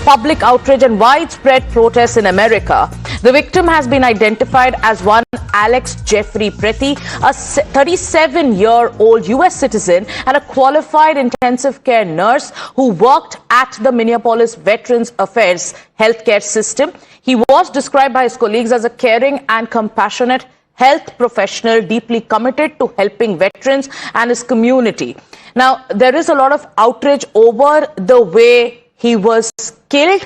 public outrage and widespread protests in America. The victim has been identified as one Alex Jeffrey Pretti, a 37-year-old U.S. citizen and a qualified intensive care nurse who worked at the Minneapolis Veterans Affairs healthcare system. He was described by his colleagues as a caring and compassionate health professional deeply committed to helping veterans and his community. Now, there is a lot of outrage over the way he was killed.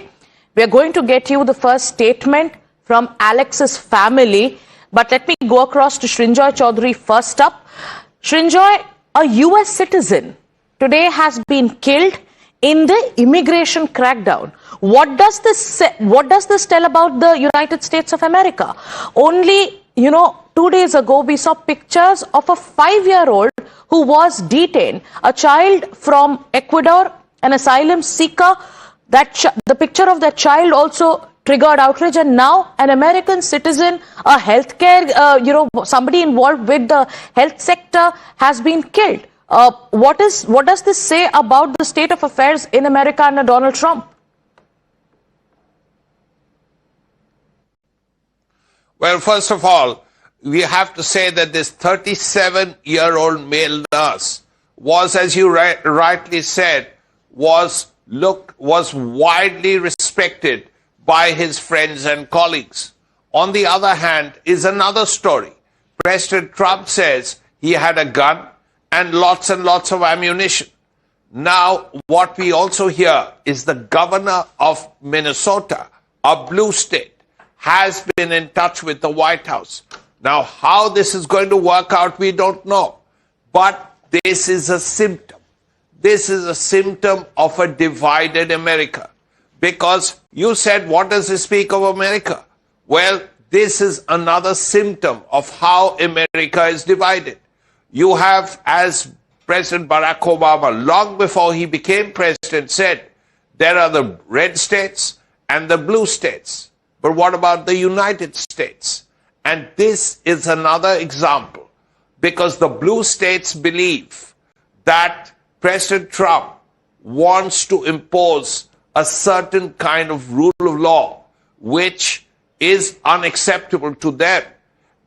We are going to get you the first statement from Alex's family. But let me go across to Srinjoy Chaudhary first up. Srinjoy, a U.S. citizen, today has been killed in the immigration crackdown. What does this tell about the United States of America? Only, 2 days ago, we saw pictures of a 5-year-old who was detained, a child from Ecuador, an asylum seeker. The picture of that child also triggered outrage, and now an American citizen, a healthcare, somebody involved with the health sector has been killed. What does this say about the state of affairs in America under Donald Trump? Well, first of all, we have to say that this 37-year-old male nurse was, as you rightly said, was widely respected by his friends and colleagues. On the other hand, is another story. President Trump says he had a gun and lots of ammunition. Now, what we also hear is the governor of Minnesota, a blue state, has been in touch with the White House. Now, how this is going to work out, we don't know. But this is a symptom. This is a symptom of a divided America. Because you said, what does this speak of America? Well, this is another symptom of how America is divided. You have, as President Barack Obama, long before he became president, said, there are the red states and the blue states. But what about the United States? And this is another example, because the blue states believe that President Trump wants to impose a certain kind of rule of law which is unacceptable to them,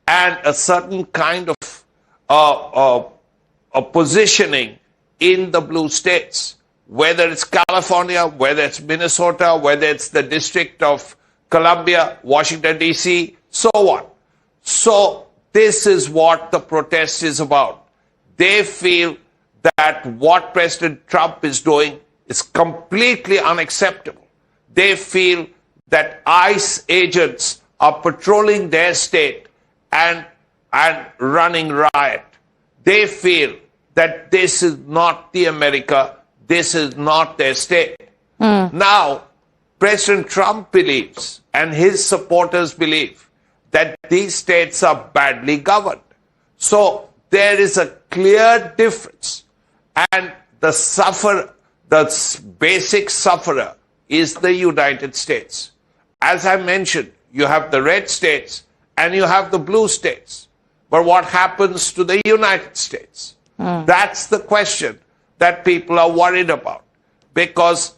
and a certain kind of a positioning in the blue states, whether it's California, whether it's Minnesota, whether it's the District of Columbia, Washington, D.C., so on. So this is what the protest is about. They feel that what President Trump is doing is completely unacceptable. They feel that ICE agents are patrolling their state and running riot. They feel that this is not the America, this is not their state. Now, President Trump believes, and his supporters believe, that these states are badly governed. So there is a clear difference. And the basic sufferer is the United States. As I mentioned, you have the red states and you have the blue states. But what happens to the United States? That's the question that people are worried about, because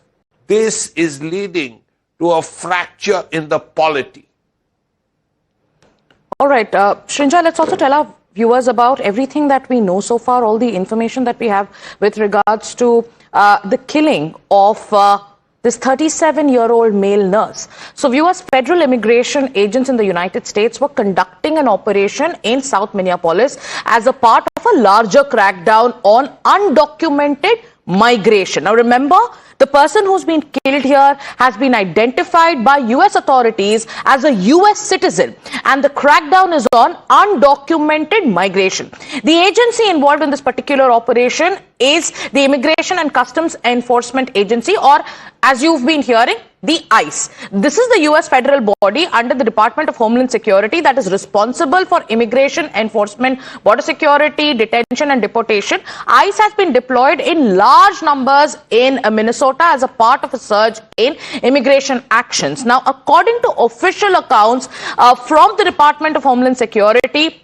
this is leading to a fracture in the polity. All right, Srinjoy, let's also tell our viewers about everything that we know so far, all the information that we have with regards to the killing of this 37-year-old male nurse. So viewers, federal immigration agents in the United States were conducting an operation in South Minneapolis as a part of a larger crackdown on undocumented migration. Now remember, the person who's been killed here has been identified by U.S. authorities as a U.S. citizen, and the crackdown is on undocumented migration. The agency involved in this particular operation is the Immigration and Customs Enforcement Agency, or as you've been hearing, the ICE. This is the U.S. federal body under the Department of Homeland Security that is responsible for immigration enforcement, border security, detention and deportation. ICE has been deployed in large numbers in Minnesota as a part of a surge in immigration actions. Now, according to official accounts from the Department of Homeland Security,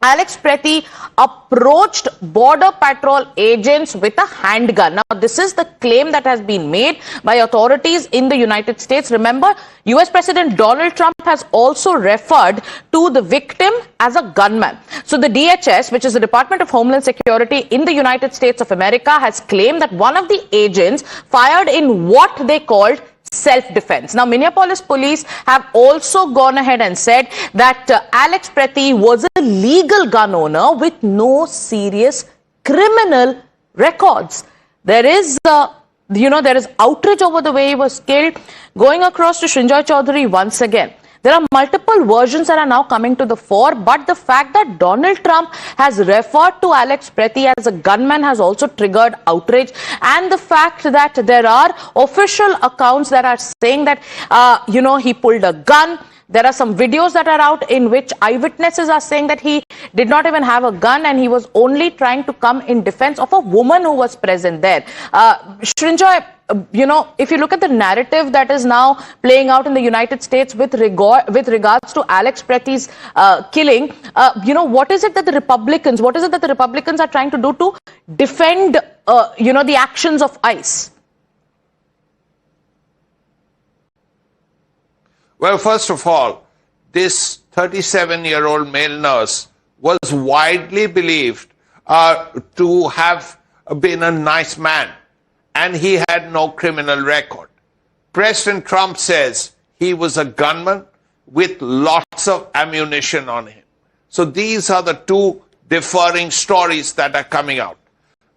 Alex Pretti approached border patrol agents with a handgun. Now, this is the claim that has been made by authorities in the United States. Remember, US President Donald Trump has also referred to the victim as a gunman. So the DHS, which is the Department of Homeland Security in the United States of America, has claimed that one of the agents fired in what they called self-defense. Now, Minneapolis police have also gone ahead and said that Alex Pretti was a legal gun owner with no serious criminal records. There is, there is outrage over the way he was killed. Going across to Srinjoy Chaudhary once again. There are multiple versions that are now coming to the fore, but the fact that Donald Trump has referred to Alex Pretti as a gunman has also triggered outrage. And the fact that there are official accounts that are saying that, he pulled a gun. There are some videos that are out in which eyewitnesses are saying that he did not even have a gun and he was only trying to come in defense of a woman who was present there. Srinjoy, if you look at the narrative that is now playing out in the United States with regards to Alex Pretti's killing, what is it that the Republicans are trying to do to defend, the actions of ICE? Well, first of all, this 37-year-old male nurse was widely believed to have been a nice man, and he had no criminal record. President Trump says he was a gunman with lots of ammunition on him. So these are the two differing stories that are coming out.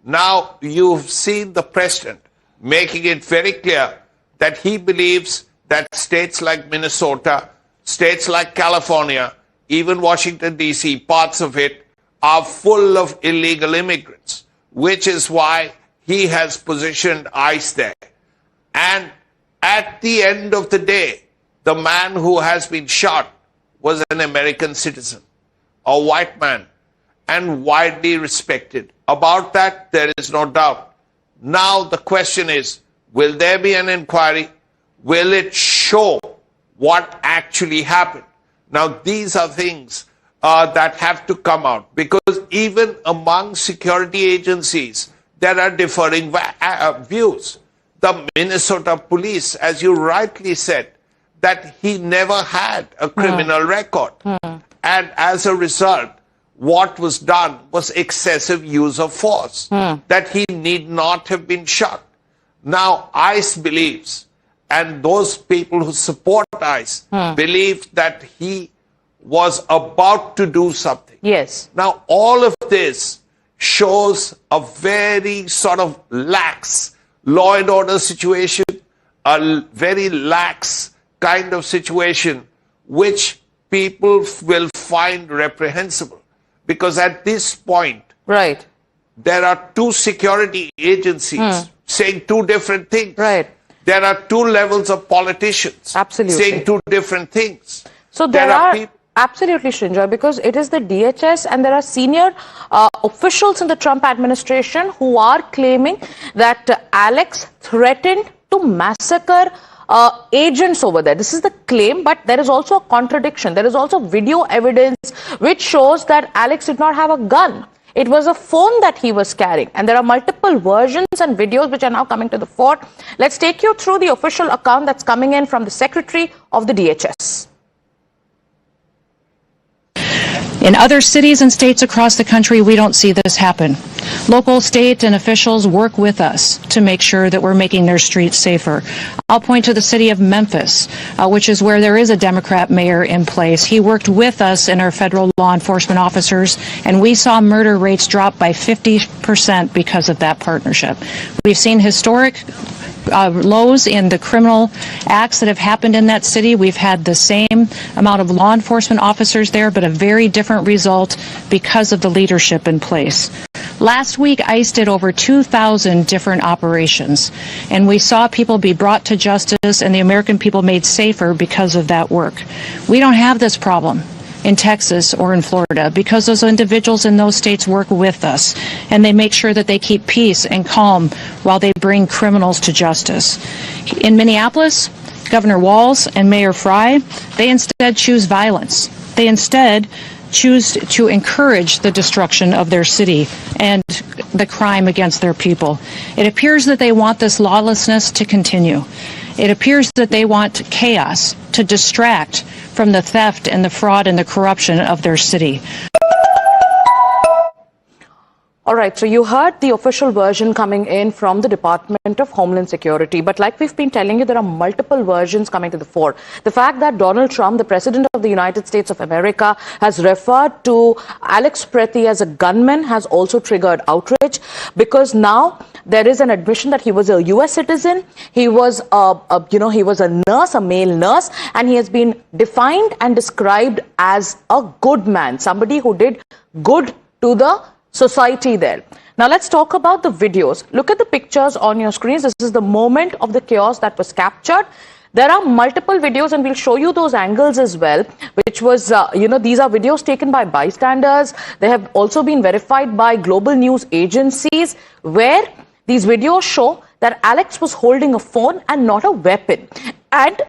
Now, you've seen the president making it very clear that he believes that states like Minnesota, states like California, even Washington, D.C., parts of it, are full of illegal immigrants, which is why he has positioned ICE there. And at the end of the day, the man who has been shot was an American citizen, a white man, and widely respected. About that, there is no doubt. Now the question is, will there be an inquiry? Will it show what actually happened? Now, these are things that have to come out, because even among security agencies, there are differing views. The Minnesota police, as you rightly said, that he never had a criminal record. And as a result, what was done was excessive use of force, that he need not have been shot. Now, ICE believes, and those people who support ICE believe, that he was about to do something. Yes. Now, all of this shows a very sort of lax law and order situation, a very lax kind of situation, which people will find reprehensible. Because at this point, right, there are two security agencies saying two different things. Right. There are two levels of politicians saying two different things. So there are absolutely, Srinjoy, because it is the DHS and there are senior officials in the Trump administration who are claiming that Alex threatened to massacre agents over there. This is the claim, but there is also a contradiction. There is also video evidence which shows that Alex did not have a gun. It was a phone that he was carrying. And there are multiple versions and videos which are now coming to the fore. Let's take you through the official account that's coming in from the Secretary of the DHS. In other cities and states across the country, we don't see this happen. Local, state, and officials work with us to make sure that we're making their streets safer. I'll point to the city of Memphis, which is where there is a Democrat mayor in place. He worked with us and our federal law enforcement officers, and we saw murder rates drop by 50% because of that partnership. We've seen historic lows in the criminal acts that have happened in that city. We've had the same amount of law enforcement officers there, but a very different result because of the leadership in place. Last week, ICE did over 2,000 different operations, and we saw people be brought to justice and the American people made safer because of that work. We don't have this problem in Texas or in Florida because those individuals in those states work with us and they make sure that they keep peace and calm while they bring criminals to justice. In Minneapolis, Governor Walz and Mayor Frey, they instead choose violence. They instead choose to encourage the destruction of their city and the crime against their people. It appears that they want this lawlessness to continue. It appears that they want chaos to distract from the theft and the fraud and the corruption of their city. All right, so you heard the official version coming in from the Department of Homeland Security. But like we've been telling you, there are multiple versions coming to the fore. The fact that Donald Trump, the President of the United States of America, has referred to Alex Pretti as a gunman has also triggered outrage, because now there is an admission that he was a U.S. citizen. He was he was a nurse, a male nurse, and he has been defined and described as a good man, somebody who did good to the society there. Now let's talk about the videos. Look at the pictures on your screens. This is the moment of the chaos that was captured. There are multiple videos, and we'll show you those angles as well, which was, these are videos taken by bystanders. They have also been verified by global news agencies, where these videos show that Alex was holding a phone and not a weapon. And,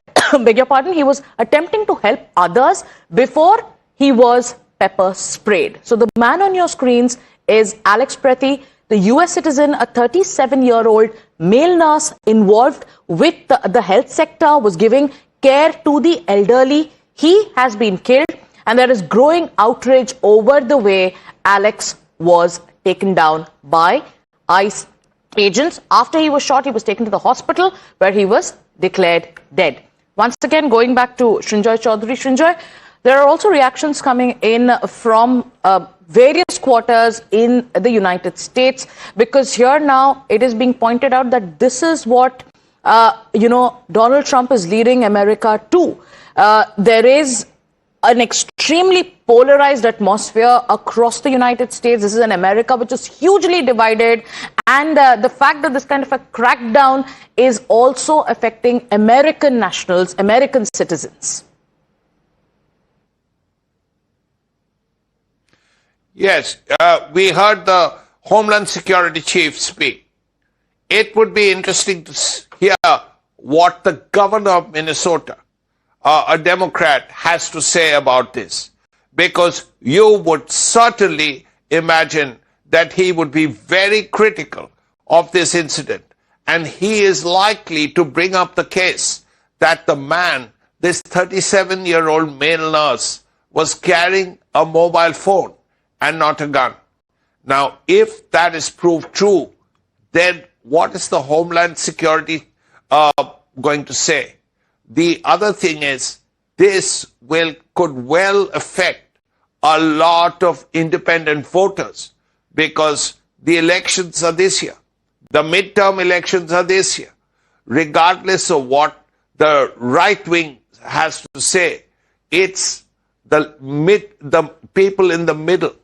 beg your pardon, he was attempting to help others before he was pepper sprayed. So the man on your screens is Alex Pretti, the U.S. citizen, a 37-year-old male nurse involved with the health sector, was giving care to the elderly. He has been killed, and there is growing outrage over the way Alex was taken down by ICE agents. After he was shot, he was taken to the hospital, where he was declared dead. Once again, going back to Srinjoy Chaudhary. Srinjoy, there are also reactions coming in from various quarters in the United States, because here now it is being pointed out that this is what, Donald Trump is leading America to. There is an extremely polarized atmosphere across the United States. This is an America which is hugely divided, and the fact that this kind of a crackdown is also affecting American nationals, American citizens. Yes, we heard the Homeland Security chief speak. It would be interesting to hear what the governor of Minnesota, a Democrat, has to say about this, because you would certainly imagine that he would be very critical of this incident, and he is likely to bring up the case that the man, this 37-year-old male nurse, was carrying a mobile phone and not a gun. Now, if that is proved true, then what is the Homeland Security going to say? The other thing is, this could well affect a lot of independent voters, because the elections are this year. The midterm elections are this year. Regardless of what the right wing has to say, it's the people in the middle,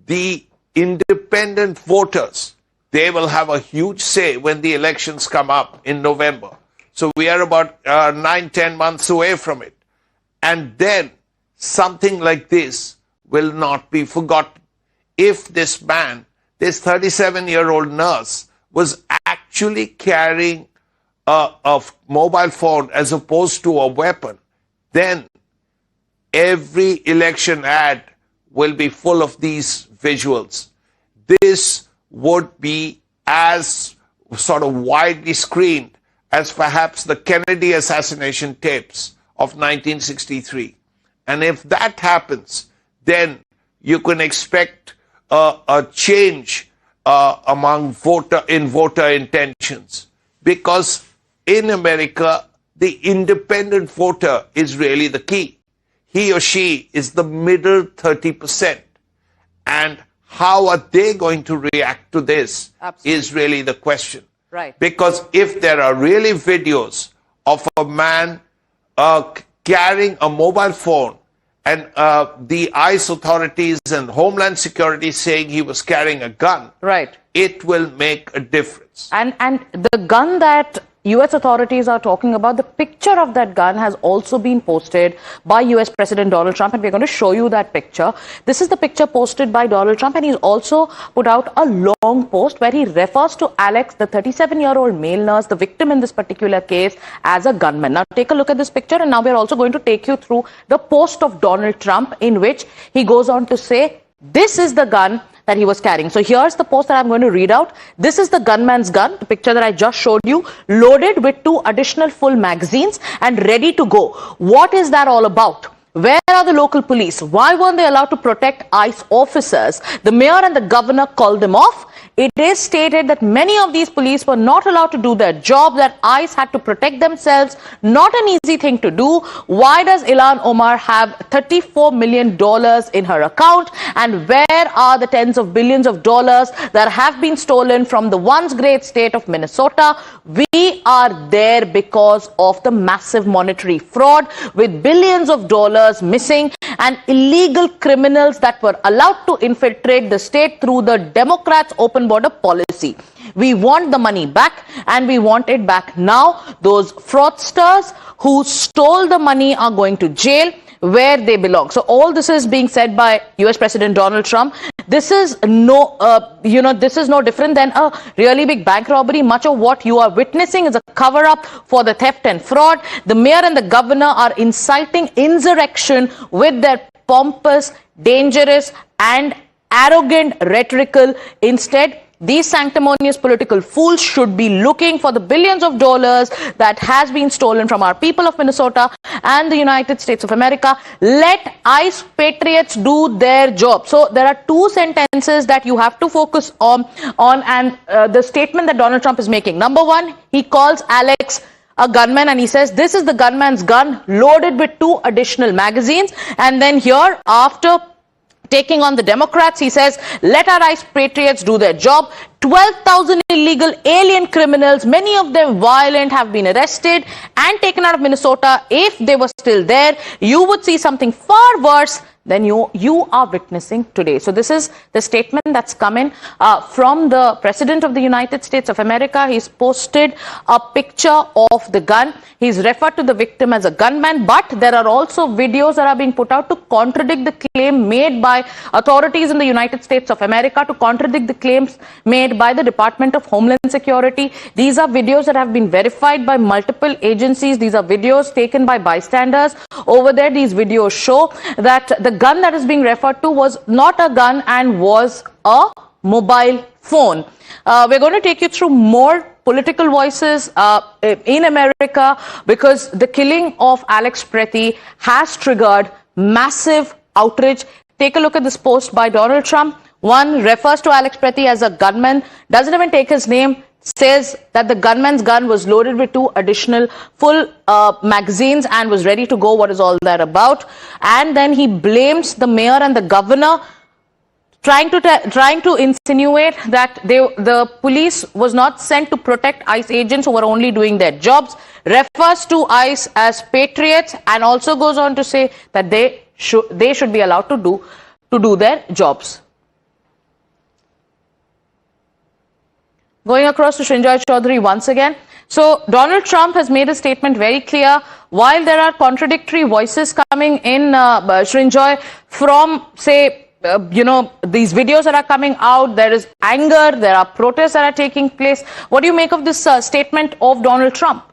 the independent voters, they will have a huge say when the elections come up in November. So we are about 9-10 months away from it. And then something like this will not be forgotten. If this man, this 37-year-old nurse, was actually carrying a mobile phone as opposed to a weapon, then every election ad will be full of these visuals. This would be as sort of widely screened as perhaps the Kennedy assassination tapes of 1963. And if that happens, then you can expect a change among voter intentions. Because in America, the independent voter is really the key. He or she is the middle 30%. And how are they going to react to this? Absolutely. Is really the question. Right. Because if there are really videos of a man carrying a mobile phone, and the ICE authorities and Homeland Security saying he was carrying a gun, right, it will make a difference. And the gun that US authorities are talking about. The picture of that gun has also been posted by US President Donald Trump, and we're going to show you that picture. This is the picture posted by Donald Trump, and he's also put out a long post where he refers to Alex, the 37-year-old male nurse, the victim in this particular case, as a gunman. Now, take a look at this picture, and now we're also going to take you through the post of Donald Trump, in which he goes on to say, this is the gun that he was carrying. So here's the post that I'm going to read out. This is the gunman's gun, the picture that I just showed you, loaded with 2 additional full magazines and ready to go. What is that all about? Where are the local police? Why weren't they allowed to protect ICE officers? The mayor and the governor called them off. It is stated that many of these police were not allowed to do their job, that ICE had to protect themselves. Not an easy thing to do. Why does Ilhan Omar have $34 million in her account? And where are the tens of billions of dollars that have been stolen from the once great state of Minnesota? We are there because of the massive monetary fraud, with billions of dollars missing, and illegal criminals that were allowed to infiltrate the state through the Democrats' open border policy. We want the money back, and we want it back now. Those fraudsters who stole the money are going to jail, where they belong. So all this is being said by US President Donald Trump. This is this is no different than a really big bank robbery. Much of what you are witnessing is a cover-up for the theft and fraud. The mayor and the governor are inciting insurrection with their pompous, dangerous, and arrogant rhetorical. Instead, these sanctimonious political fools should be looking for the billions of dollars that has been stolen from our people of Minnesota and the United States of America. Let ICE patriots do their job. So there are 2 sentences that you have to focus on and the statement that Donald Trump is making. Number 1, he calls Alex a gunman, and he says this is the gunman's gun loaded with 2 additional magazines. And then here, after taking on the Democrats, he says, let our ICE patriots do their job. 12,000 illegal alien criminals, many of them violent, have been arrested and taken out of Minnesota. If they were still there, you would see something far worse than you are witnessing today. So this is the statement that's coming from the President of the United States of America. He's posted a picture of the gun. He's referred to the victim as a gunman, but there are also videos that are being put out to contradict the claim made by authorities in the United States of America, to contradict the claims made by the Department of Homeland Security. These are videos that have been verified by multiple agencies. These are videos taken by bystanders. Over there, these videos show that the gun that is being referred to was not a gun and was a mobile phone. We're going to take you through more political voices in America, because the killing of Alex Pretti has triggered massive outrage. Take a look at this post by Donald Trump. One refers to Alex Pretti as a gunman, doesn't even take his name, says that the gunman's gun was loaded with 2 additional full magazines and was ready to go. What is all that about? And then he blames the mayor and the governor, trying to insinuate that the police was not sent to protect ICE agents who were only doing their jobs, refers to ICE as patriots, and also goes on to say that they should be allowed to do their jobs. Going across to Srinjoy Chaudhary once again. So Donald Trump has made a statement very clear. While there are contradictory voices coming in, Srinjoy, from, say, these videos that are coming out, there is anger, there are protests that are taking place. What do you make of this statement of Donald Trump?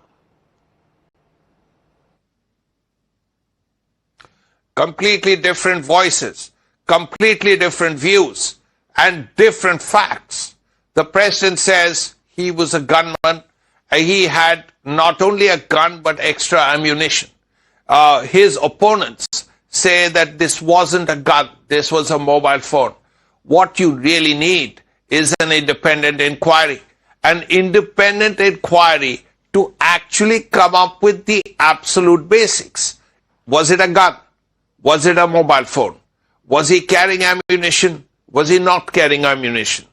Completely different voices, completely different views, and different facts. The president says he was a gunman. He had not only a gun, but extra ammunition. His opponents say that this wasn't a gun, this was a mobile phone. What you really need is an independent inquiry. An independent inquiry to actually come up with the absolute basics. Was it a gun? Was it a mobile phone? Was he carrying ammunition? Was he not carrying ammunition?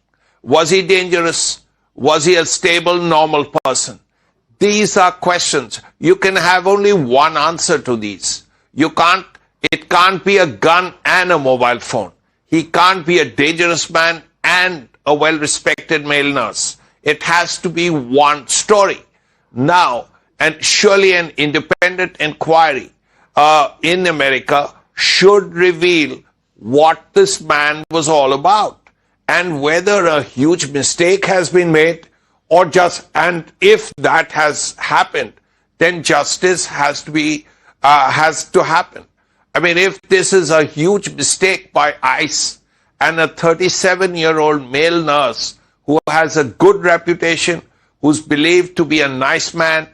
Was he dangerous? Was he a stable, normal person? These are questions. You can have only one answer to these. It can't be a gun and a mobile phone. He can't be a dangerous man and a well-respected male nurse. It has to be one story. now, and surely an independent inquiry in America should reveal what this man was all about and whether a huge mistake has been made or just, and if that has happened, then justice has to happen. I mean, if this is a huge mistake by ICE and a 37-year-old male nurse who has a good reputation, who's believed to be a nice man,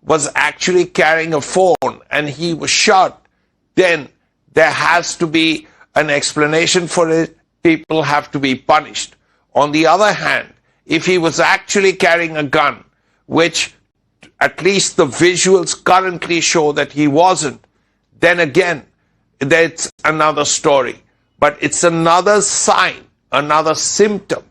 was actually carrying a phone and he was shot, then there has to be an explanation for it. People have to be punished. On the other hand, if he was actually carrying a gun, which at least the visuals currently show that he wasn't, then again, that's another story. But it's another sign, another symptom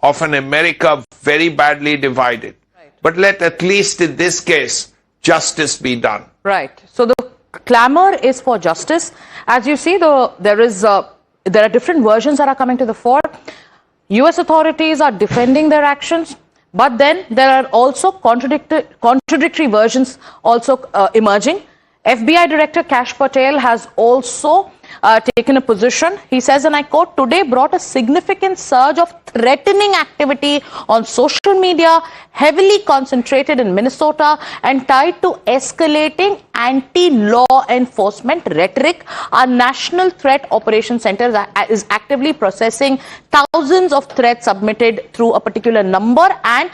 of an America very badly divided. Right. But let at least in this case, justice be done. Right. So the clamor is for justice. As you see, there are different versions that are coming to the fore. US authorities are defending their actions, but then there are also contradictory versions also emerging. FBI Director Kash Patel has also taken a position. He says, and I quote, "Today brought a significant surge of threatening activity on social media, heavily concentrated in Minnesota and tied to escalating anti-law enforcement rhetoric. Our National Threat Operations Center is actively processing thousands of threats submitted through a particular number, and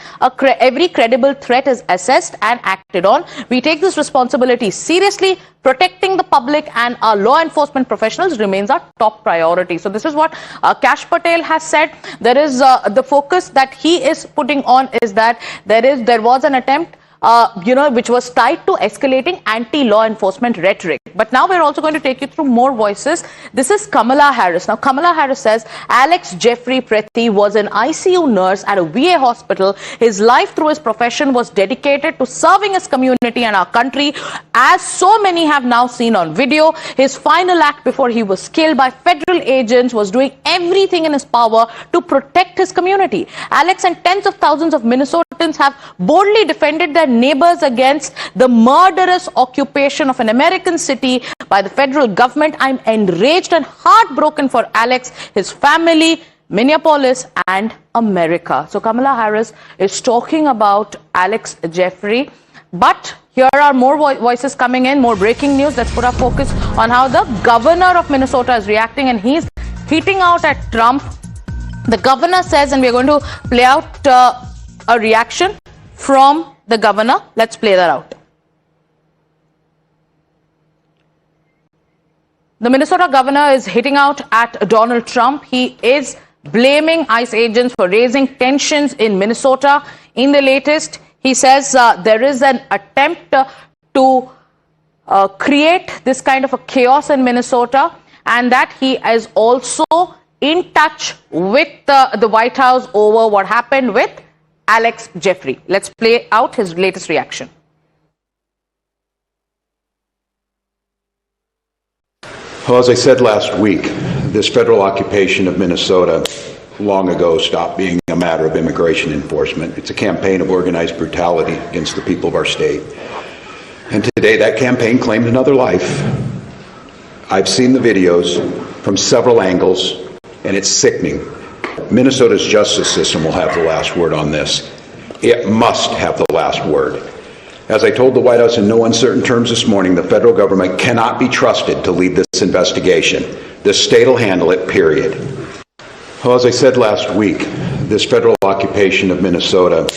every credible threat is assessed and acted on. We take this responsibility seriously. Protecting the public and our law enforcement professionals remains our top priority." So this is what Kash Patel has said. There is the focus that he is putting on is that there was an attempt which was tied to escalating anti-law enforcement rhetoric. But now we're also going to take you through more voices. This is Kamala Harris. Now, Kamala Harris says Alex Jeffrey Pretti was an ICU nurse at a VA hospital. His life through his profession was dedicated to serving his community and our country, as so many have now seen on video. His final act before he was killed by federal agents was doing everything in his power to protect his community. Alex and tens of thousands of Minnesotans have boldly defended their neighbors against the murderous occupation of an American city by the federal government. I'm enraged and heartbroken for Alex, his family, Minneapolis, and America. So Kamala Harris is talking about Alex Jeffrey. But here are more voices coming in, more breaking news. Let's put our focus on how the governor of Minnesota is reacting, and he's heating out at Trump. The governor says, and we're going to play out a reaction from the governor. Let's play that out. The Minnesota governor is hitting out at Donald Trump. He is blaming ICE agents for raising tensions in Minnesota. In the latest, he says there is an attempt to create this kind of a chaos in Minnesota, and that he is also in touch with the White House over what happened with Alex Jeffrey. Let's play out his latest reaction. Well, as I said last week, this federal occupation of Minnesota long ago stopped being a matter of immigration enforcement. It's a campaign of organized brutality against the people of our state. And today that campaign claimed another life. I've seen the videos from several angles, and it's sickening. Minnesota's justice system will have the last word on this. It must have the last word. As I told the White House in no uncertain terms this morning, the federal government cannot be trusted to lead this investigation. The state will handle it, period. Well, as I said last week, this federal occupation of Minnesota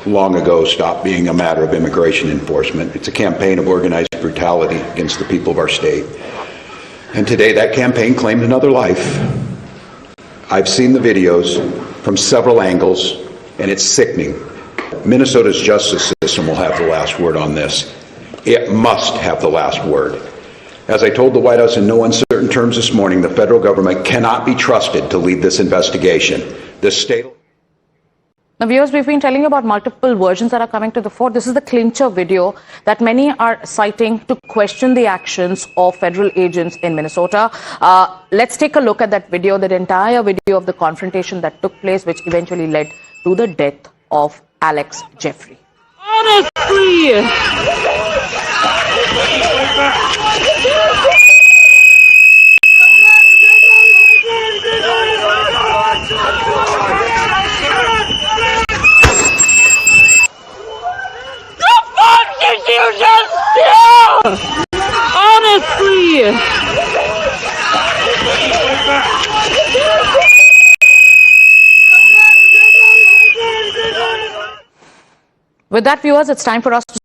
long ago stopped being a matter of immigration enforcement. It's a campaign of organized brutality against the people of our state. And today that campaign claimed another life. I've seen the videos from several angles, and it's sickening. Minnesota's justice system will have the last word on this. It must have the last word. As I told the White House in no uncertain terms this morning, the federal government cannot be trusted to lead this investigation. The state... Now, viewers, we've been telling you about multiple versions that are coming to the fore. This is the clincher video that many are citing to question the actions of federal agents in Minnesota. Let's take a look at that video, that entire video of the confrontation that took place, which eventually led to the death of Alex Jeffrey. Honestly, With that, viewers, it's time for us